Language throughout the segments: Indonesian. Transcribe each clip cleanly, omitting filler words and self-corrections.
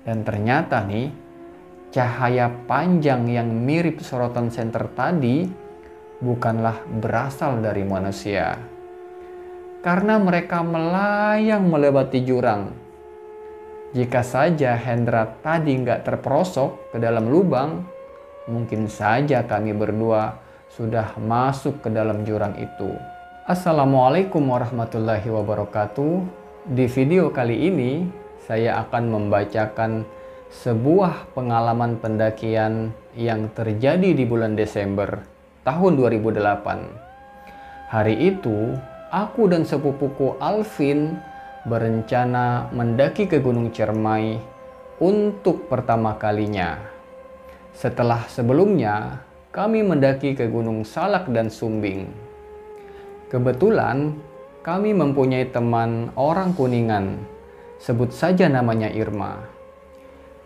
Dan ternyata nih, cahaya panjang yang mirip sorotan senter tadi bukanlah berasal dari manusia. Karena mereka melayang melewati jurang. Jika saja Hendra tadi nggak terperosok ke dalam lubang, mungkin saja kami berdua sudah masuk ke dalam jurang itu. Assalamualaikum warahmatullahi wabarakatuh. Di video kali ini saya akan membacakan sebuah pengalaman pendakian yang terjadi di bulan Desember tahun 2008. Hari itu, aku dan sepupuku Alvin berencana mendaki ke Gunung Cermai untuk pertama kalinya. Setelah sebelumnya, kami mendaki ke Gunung Salak dan Sumbing. Kebetulan, kami mempunyai teman orang Kuningan, sebut saja namanya Irma.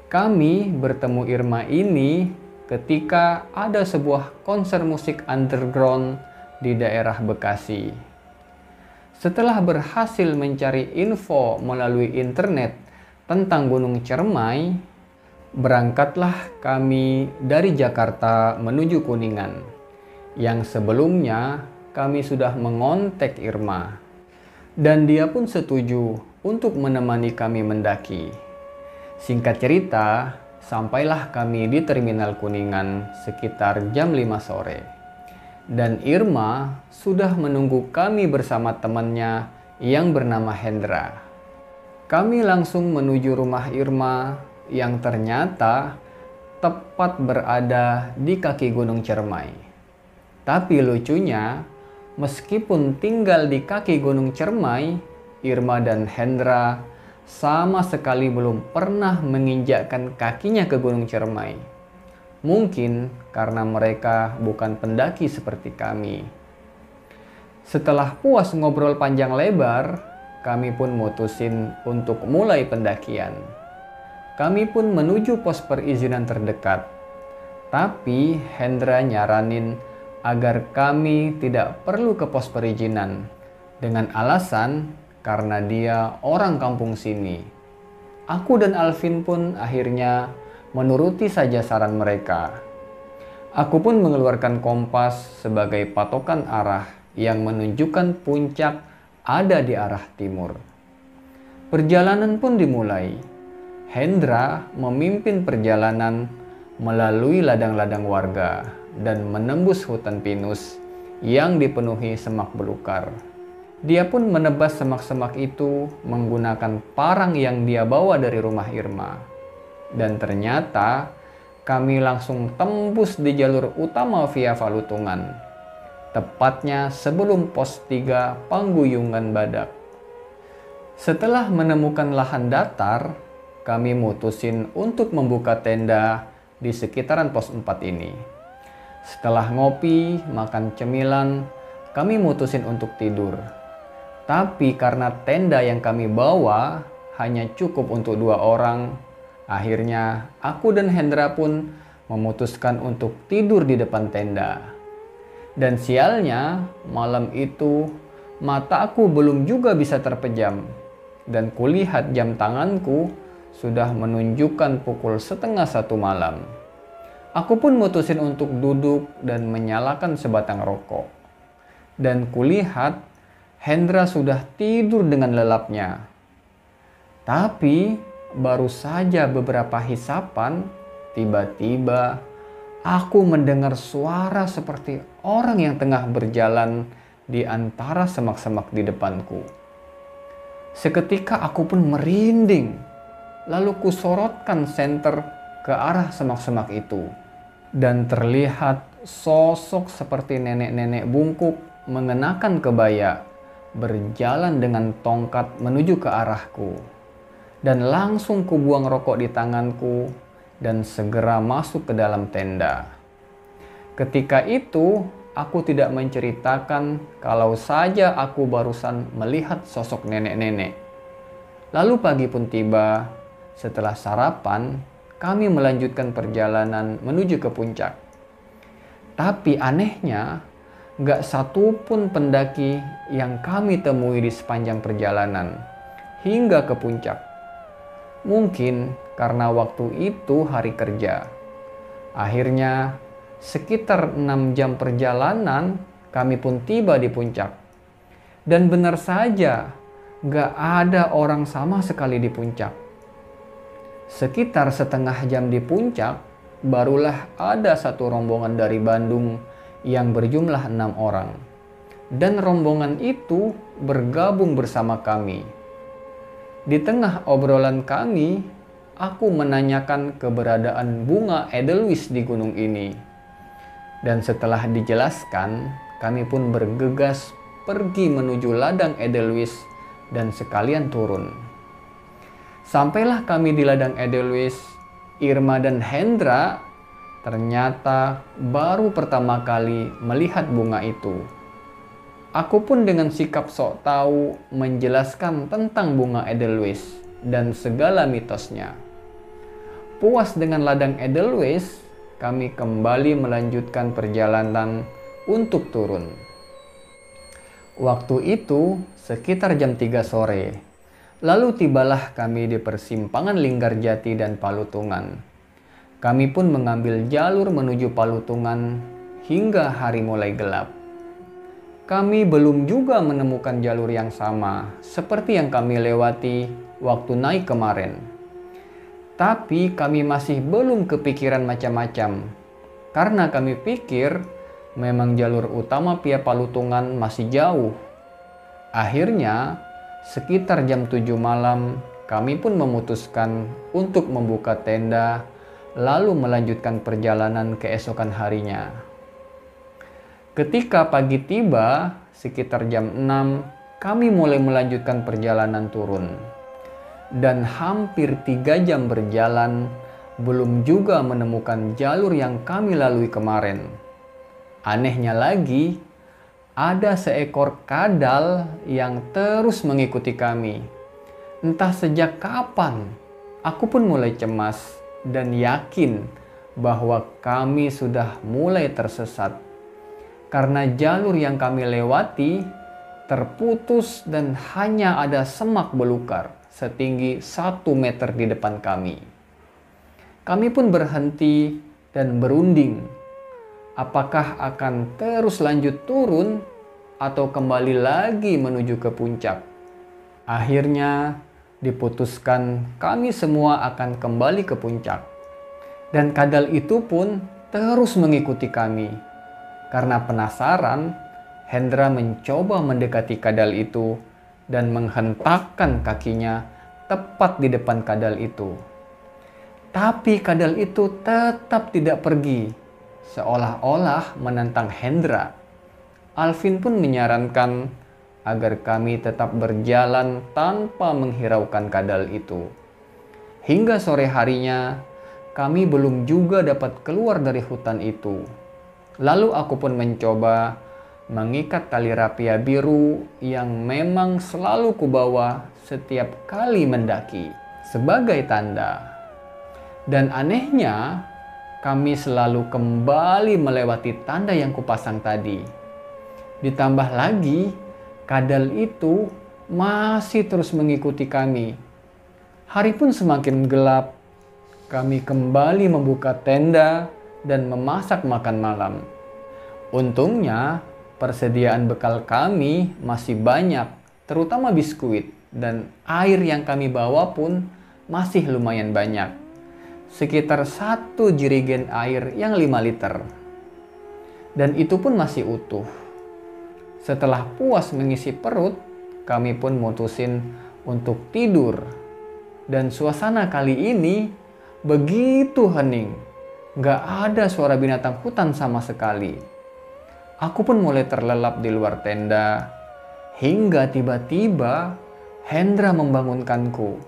Kami bertemu Irma ini ketika ada sebuah konser musik underground di daerah Bekasi. Setelah berhasil mencari info melalui internet tentang Gunung Cermai, berangkatlah kami dari Jakarta menuju Kuningan, yang sebelumnya kami sudah mengontak Irma. Dan dia pun setuju untuk menemani kami mendaki. Singkat cerita, sampailah kami di Terminal Kuningan sekitar jam 5 sore. Dan Irma sudah menunggu kami bersama temannya yang bernama Hendra. Kami langsung menuju rumah Irma yang ternyata tepat berada di kaki Gunung Cermai. Tapi lucunya, meskipun tinggal di kaki Gunung Cermai, Irma dan Hendra sama sekali belum pernah menginjakkan kakinya ke Gunung Cermai. Mungkin karena mereka bukan pendaki seperti kami. Setelah puas ngobrol panjang lebar, kami pun mutusin untuk mulai pendakian. Kami pun menuju pos perizinan terdekat. Tapi Hendra nyaranin agar kami tidak perlu ke pos perizinan dengan alasan karena dia orang kampung sini. Aku dan Alvin pun akhirnya menuruti saja saran mereka. Aku pun mengeluarkan kompas sebagai patokan arah yang menunjukkan puncak ada di arah timur. Perjalanan pun dimulai. Hendra memimpin perjalanan melalui ladang-ladang warga dan menembus hutan pinus yang dipenuhi semak belukar. Dia pun menebas semak-semak itu menggunakan parang yang dia bawa dari rumah Irma. Dan ternyata kami langsung tembus di jalur utama via Valutungan, tepatnya sebelum pos 3 Pangguyungan Badak. Setelah menemukan lahan datar, kami mutusin untuk membuka tenda di sekitaran pos 4 ini. Setelah ngopi, makan cemilan, kami mutusin untuk tidur. Tapi karena tenda yang kami bawa hanya cukup untuk 2 orang, akhirnya aku dan Hendra pun memutuskan untuk tidur di depan tenda. Dan sialnya, malam itu mata aku belum juga bisa terpejam. Dan kulihat jam tanganku sudah menunjukkan pukul 12:30 malam. Aku pun mutusin untuk duduk dan menyalakan sebatang rokok. Dan kulihat Hendra sudah tidur dengan lelapnya. Tapi baru saja beberapa hisapan, tiba-tiba aku mendengar suara seperti orang yang tengah berjalan di antara semak-semak di depanku. Seketika aku pun merinding, lalu kusorotkan senter ke arah semak-semak itu. Dan terlihat sosok seperti nenek-nenek bungkuk mengenakan kebaya, berjalan dengan tongkat menuju ke arahku. Dan langsung kubuang rokok di tanganku dan segera masuk ke dalam tenda. Ketika itu, aku tidak menceritakan kalau saja aku barusan melihat sosok nenek-nenek. Lalu pagi pun tiba. Setelah sarapan, kami melanjutkan perjalanan menuju ke puncak. Tapi anehnya, gak satu pun pendaki yang kami temui di sepanjang perjalanan hingga ke puncak. Mungkin karena waktu itu hari kerja. Akhirnya sekitar 6 jam perjalanan kami pun tiba di puncak. Dan benar saja, gak ada orang sama sekali di puncak. Sekitar setengah jam di puncak, barulah ada satu rombongan dari Bandung yang berjumlah 6 orang. Dan rombongan itu bergabung bersama kami. Di tengah obrolan kami, aku menanyakan keberadaan bunga edelweiss di gunung ini. Dan setelah dijelaskan, kami pun bergegas pergi menuju ladang edelweiss dan sekalian turun. Sampailah kami di ladang edelweiss, Irma dan Hendra ternyata baru pertama kali melihat bunga itu. Aku pun dengan sikap sok tahu menjelaskan tentang bunga edelweiss dan segala mitosnya. Puas dengan ladang edelweiss, kami kembali melanjutkan perjalanan untuk turun. Waktu itu sekitar jam 3 sore. Lalu tibalah kami di persimpangan Linggarjati dan Palutungan. Kami pun mengambil jalur menuju Palutungan hingga hari mulai gelap. Kami belum juga menemukan jalur yang sama seperti yang kami lewati waktu naik kemarin. Tapi kami masih belum kepikiran macam-macam karena kami pikir memang jalur utama via Palutungan masih jauh. Akhirnya sekitar jam 7 malam kami pun memutuskan untuk membuka tenda lalu melanjutkan perjalanan keesokan harinya. Ketika pagi tiba, sekitar jam 6, kami mulai melanjutkan perjalanan turun. Dan hampir 3 jam berjalan, belum juga menemukan jalur yang kami lalui kemarin. Anehnya lagi, ada seekor kadal yang terus mengikuti kami. Entah sejak kapan, aku pun mulai cemas dan yakin bahwa kami sudah mulai tersesat. Karena jalur yang kami lewati terputus dan hanya ada semak belukar setinggi 1 meter di depan kami. Kami pun berhenti dan berunding. Apakah akan terus lanjut turun atau kembali lagi menuju ke puncak? Akhirnya diputuskan kami semua akan kembali ke puncak. Dan kadal itu pun terus mengikuti kami. Karena penasaran, Hendra mencoba mendekati kadal itu dan menghentakkan kakinya tepat di depan kadal itu. Tapi kadal itu tetap tidak pergi, seolah-olah menantang Hendra. Alvin pun menyarankan agar kami tetap berjalan tanpa menghiraukan kadal itu. Hingga sore harinya, kami belum juga dapat keluar dari hutan itu. Lalu aku pun mencoba mengikat tali rapia biru yang memang selalu kubawa setiap kali mendaki sebagai tanda. Dan anehnya, kami selalu kembali melewati tanda yang kupasang tadi. Ditambah lagi, kadal itu masih terus mengikuti kami. Hari pun semakin gelap. Kami kembali membuka tenda dan memasak makan malam. Untungnya persediaan bekal kami masih banyak, terutama biskuit, dan air yang kami bawa pun masih lumayan banyak. Sekitar 1 jerigen air yang 5 liter. Dan itu pun masih utuh. Setelah puas mengisi perut, kami pun mutusin untuk tidur. Dan suasana kali ini begitu hening. Gak ada suara binatang hutan sama sekali. Aku pun mulai terlelap di luar tenda. Hingga tiba-tiba Hendra membangunkanku.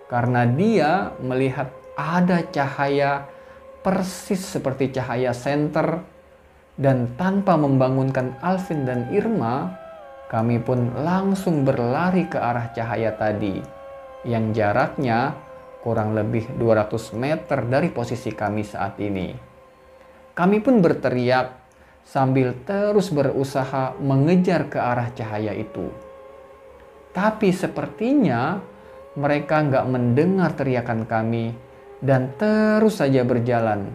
Karena dia melihat ada cahaya persis seperti cahaya senter. Dan tanpa membangunkan Alvin dan Irma, kami pun langsung berlari ke arah cahaya tadi. Yang jaraknya kurang lebih 200 meter dari posisi kami saat ini. Kami pun berteriak sambil terus berusaha mengejar ke arah cahaya itu. Tapi sepertinya mereka nggak mendengar teriakan kami dan terus saja berjalan.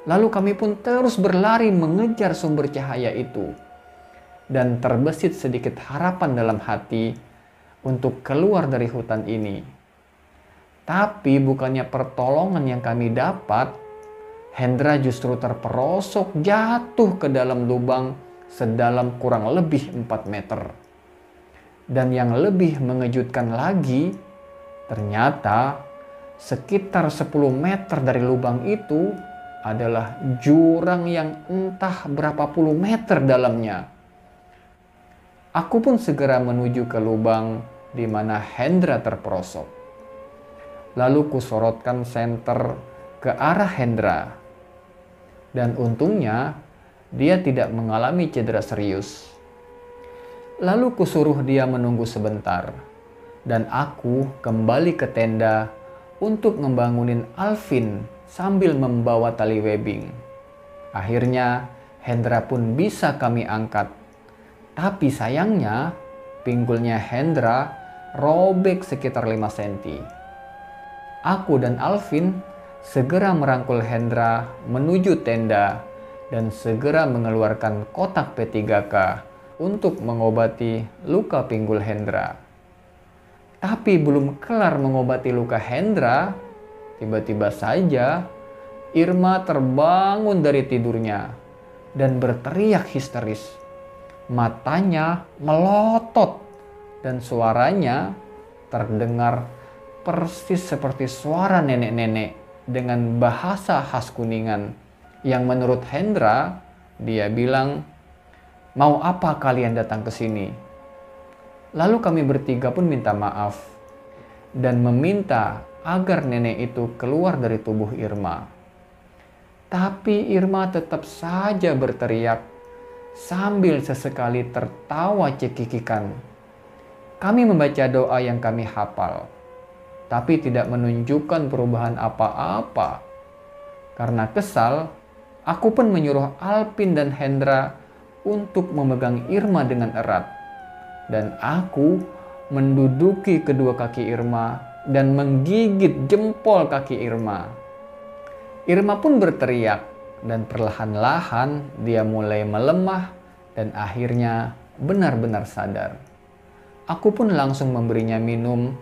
Lalu kami pun terus berlari mengejar sumber cahaya itu. Dan terbesit sedikit harapan dalam hati untuk keluar dari hutan ini. Tapi bukannya pertolongan yang kami dapat, Hendra justru terperosok jatuh ke dalam lubang sedalam kurang lebih 4 meter. Dan yang lebih mengejutkan lagi, ternyata sekitar 10 meter dari lubang itu adalah jurang yang entah berapa puluh meter dalamnya. Aku pun segera menuju ke lubang di mana Hendra terperosok. Lalu kusorotkan senter ke arah Hendra. Dan untungnya dia tidak mengalami cedera serius. Lalu kusuruh dia menunggu sebentar. Dan aku kembali ke tenda untuk membangunin Alvin sambil membawa tali webbing. Akhirnya Hendra pun bisa kami angkat. Tapi sayangnya pinggulnya Hendra robek sekitar 5 cm. Aku dan Alvin segera merangkul Hendra menuju tenda dan segera mengeluarkan kotak P3K untuk mengobati luka pinggul Hendra. Tapi belum kelar mengobati luka Hendra, tiba-tiba saja Irma terbangun dari tidurnya dan berteriak histeris. Matanya melotot dan suaranya terdengar persis seperti suara nenek-nenek dengan bahasa khas Kuningan yang menurut Hendra dia bilang, "Mau apa kalian datang ke sini?" Lalu kami bertiga pun minta maaf dan meminta agar nenek itu keluar dari tubuh Irma. Tapi Irma tetap saja berteriak sambil sesekali tertawa cekikikan. Kami membaca doa yang kami hafal, tapi tidak menunjukkan perubahan apa-apa. Karena kesal, aku pun menyuruh Alvin dan Hendra untuk memegang Irma dengan erat. Dan aku menduduki kedua kaki Irma dan menggigit jempol kaki Irma. Irma pun berteriak. Dan perlahan-lahan dia mulai melemah dan akhirnya benar-benar sadar. Aku pun langsung memberinya minum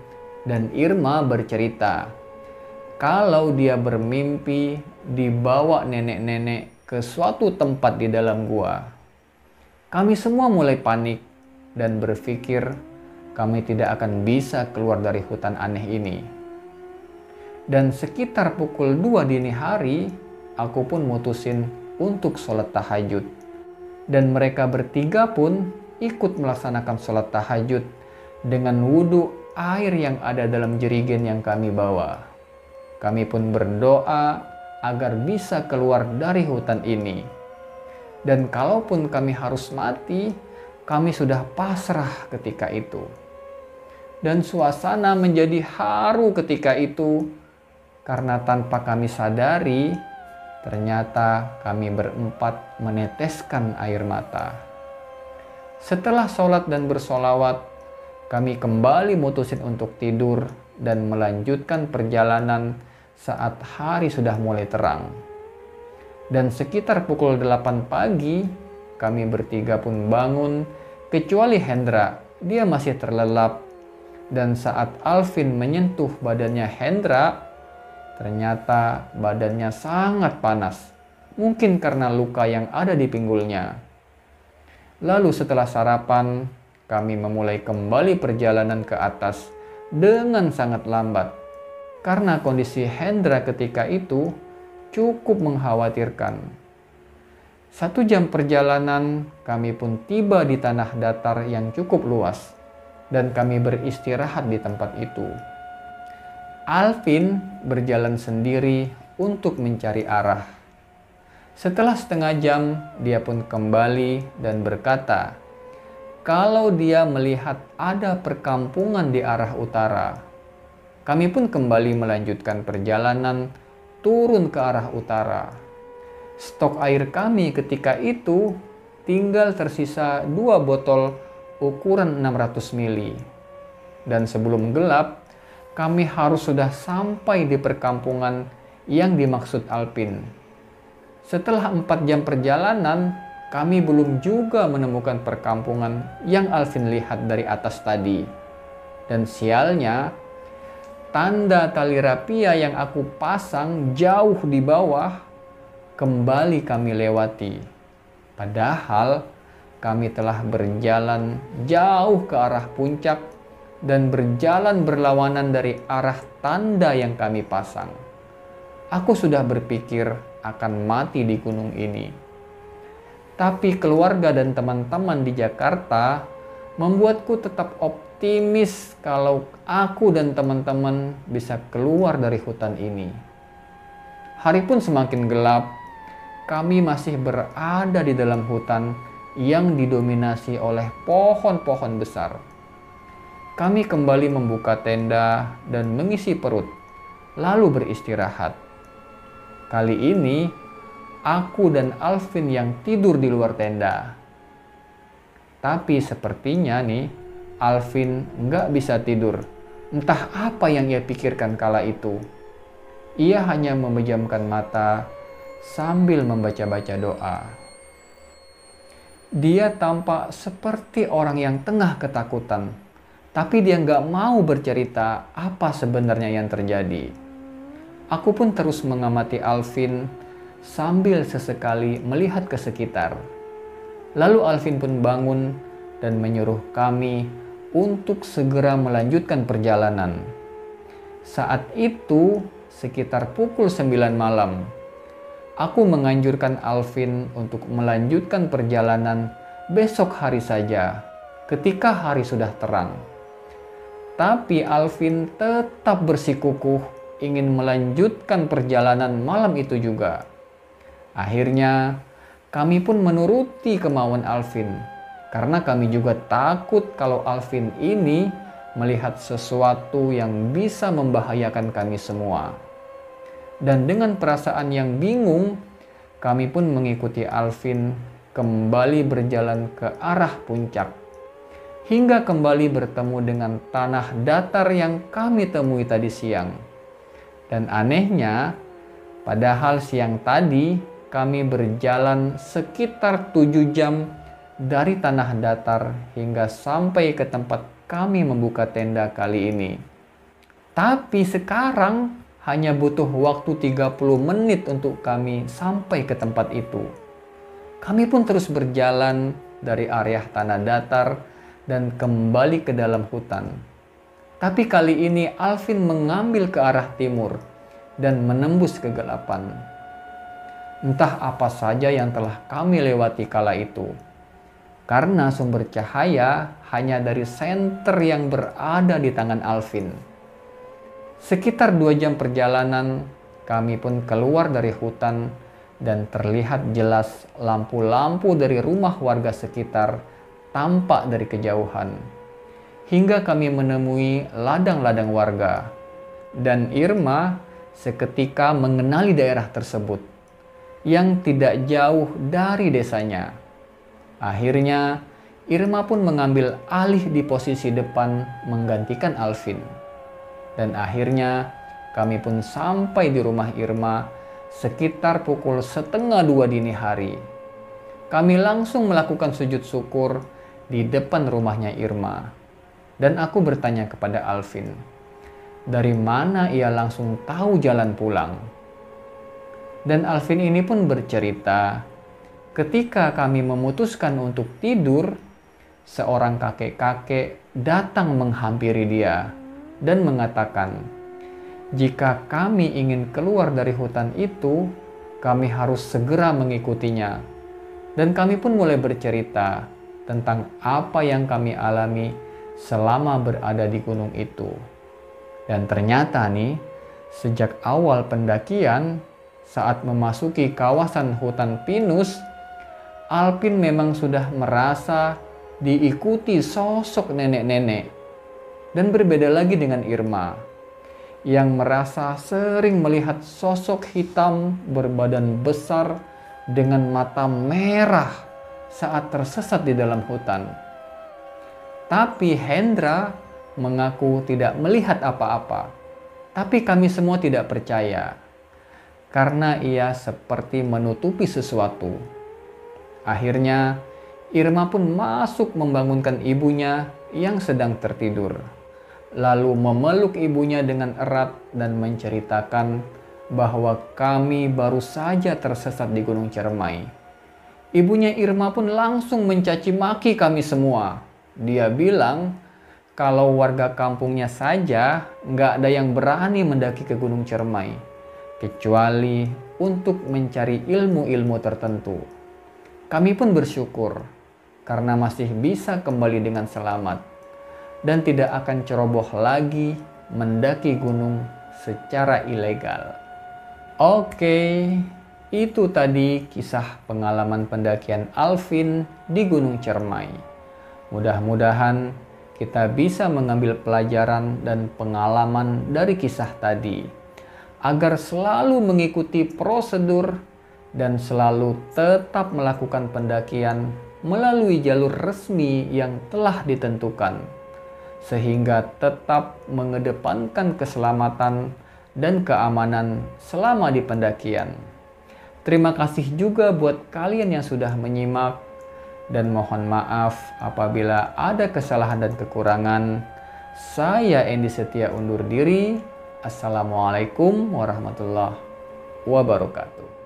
dan Irma bercerita kalau dia bermimpi dibawa nenek-nenek ke suatu tempat di dalam gua. Kami semua mulai panik dan berpikir kami tidak akan bisa keluar dari hutan aneh ini. Dan sekitar pukul 2 dini hari, aku pun mutusin untuk sholat tahajud. Dan mereka bertiga pun ikut melaksanakan sholat tahajud dengan wudhu air yang ada dalam jerigen yang kami bawa. Kami pun berdoa agar bisa keluar dari hutan ini. Dan kalaupun kami harus mati, kami sudah pasrah ketika itu. Dan suasana menjadi haru ketika itu karena tanpa kami sadari, ternyata kami berempat meneteskan air mata. Setelah sholat dan bersolawat, kami kembali mutusin untuk tidur dan melanjutkan perjalanan saat hari sudah mulai terang. Dan sekitar pukul 8 pagi, kami bertiga pun bangun, kecuali Hendra, dia masih terlelap. Dan saat Alvin menyentuh badannya Hendra, ternyata badannya sangat panas, mungkin karena luka yang ada di pinggulnya. Lalu setelah sarapan, kami memulai kembali perjalanan ke atas dengan sangat lambat. Karena kondisi Hendra ketika itu cukup mengkhawatirkan. 1 jam perjalanan, kami pun tiba di tanah datar yang cukup luas. Dan kami beristirahat di tempat itu. Alvin berjalan sendiri untuk mencari arah. Setelah setengah jam, dia pun kembali dan berkata, kalau dia melihat ada perkampungan di arah utara. Kami pun kembali melanjutkan perjalanan turun ke arah utara. Stok air kami ketika itu tinggal tersisa 2 botol ukuran 600 ml. Dan sebelum gelap, kami harus sudah sampai di perkampungan yang dimaksud Alvin. Setelah 4 jam perjalanan, kami belum juga menemukan perkampungan yang Alvin lihat dari atas tadi. Dan sialnya, tanda tali rapia yang aku pasang jauh di bawah kembali kami lewati. Padahal kami telah berjalan jauh ke arah puncak dan berjalan berlawanan dari arah tanda yang kami pasang. Aku sudah berpikir akan mati di gunung ini. Tapi keluarga dan teman-teman di Jakarta membuatku tetap optimis kalau aku dan teman-teman bisa keluar dari hutan ini. Hari pun semakin gelap. Kami masih berada di dalam hutan yang didominasi oleh pohon-pohon besar. Kami kembali membuka tenda dan mengisi perut, lalu beristirahat. Kali ini, aku dan Alvin yang tidur di luar tenda. Tapi sepertinya nih, Alvin nggak bisa tidur. Entah apa yang ia pikirkan kala itu. Ia hanya memejamkan mata sambil membaca-baca doa. Dia tampak seperti orang yang tengah ketakutan, tapi dia nggak mau bercerita apa sebenarnya yang terjadi. Aku pun terus mengamati Alvin sambil sesekali melihat ke sekitar. Lalu Alvin pun bangun dan menyuruh kami untuk segera melanjutkan perjalanan. Saat itu sekitar pukul 9 malam. Aku menganjurkan Alvin untuk melanjutkan perjalanan besok hari saja ketika hari sudah terang. Tapi Alvin tetap bersikukuh ingin melanjutkan perjalanan malam itu juga. Akhirnya kami pun menuruti kemauan Alvin karena kami juga takut kalau Alvin ini melihat sesuatu yang bisa membahayakan kami semua. Dan dengan perasaan yang bingung, kami pun mengikuti Alvin kembali berjalan ke arah puncak hingga kembali bertemu dengan tanah datar yang kami temui tadi siang. Dan anehnya, padahal siang tadi kami berjalan sekitar 7 jam dari tanah datar hingga sampai ke tempat kami membuka tenda kali ini. Tapi sekarang hanya butuh waktu 30 menit untuk kami sampai ke tempat itu. Kami pun terus berjalan dari area tanah datar dan kembali ke dalam hutan. Tapi kali ini Alvin mengambil ke arah timur dan menembus kegelapan. Entah apa saja yang telah kami lewati kala itu. Karena sumber cahaya hanya dari senter yang berada di tangan Alvin. Sekitar 2 jam perjalanan, kami pun keluar dari hutan dan terlihat jelas lampu-lampu dari rumah warga sekitar tampak dari kejauhan. Hingga kami menemui ladang-ladang warga. Dan Irma seketika mengenali daerah tersebut yang tidak jauh dari desanya. Akhirnya Irma pun mengambil alih di posisi depan menggantikan Alvin. Dan akhirnya kami pun sampai di rumah Irma sekitar pukul 1:30 dini hari. Kami langsung melakukan sujud syukur di depan rumahnya Irma. Dan aku bertanya kepada Alvin, dari mana ia langsung tahu jalan pulang? Dan Alvin ini pun bercerita, ketika kami memutuskan untuk tidur, seorang kakek-kakek datang menghampiri dia dan mengatakan, jika kami ingin keluar dari hutan itu, kami harus segera mengikutinya. Dan kami pun mulai bercerita tentang apa yang kami alami selama berada di gunung itu. Dan ternyata nih, sejak awal pendakian, saat memasuki kawasan hutan pinus, Alvin memang sudah merasa diikuti sosok nenek-nenek. Dan berbeda lagi dengan Irma, yang merasa sering melihat sosok hitam berbadan besar dengan mata merah saat tersesat di dalam hutan. Tapi Hendra mengaku tidak melihat apa-apa. Tapi kami semua tidak percaya, karena ia seperti menutupi sesuatu. Akhirnya, Irma pun masuk membangunkan ibunya yang sedang tertidur. Lalu memeluk ibunya dengan erat dan menceritakan bahwa kami baru saja tersesat di Gunung Ciremai. Ibunya Irma pun langsung mencaci maki kami semua. Dia bilang kalau warga kampungnya saja nggak ada yang berani mendaki ke Gunung Ciremai, kecuali untuk mencari ilmu-ilmu tertentu. Kami pun bersyukur karena masih bisa kembali dengan selamat dan tidak akan ceroboh lagi mendaki gunung secara ilegal. Oke, itu tadi kisah pengalaman pendakian Alvin di Gunung Ciremai. Mudah-mudahan kita bisa mengambil pelajaran dan pengalaman dari kisah tadi, agar selalu mengikuti prosedur dan selalu tetap melakukan pendakian melalui jalur resmi yang telah ditentukan, sehingga tetap mengedepankan keselamatan dan keamanan selama di pendakian. Terima kasih juga buat kalian yang sudah menyimak, dan mohon maaf apabila ada kesalahan dan kekurangan. Saya Endi Setia undur diri. Assalamualaikum warahmatullahi wabarakatuh.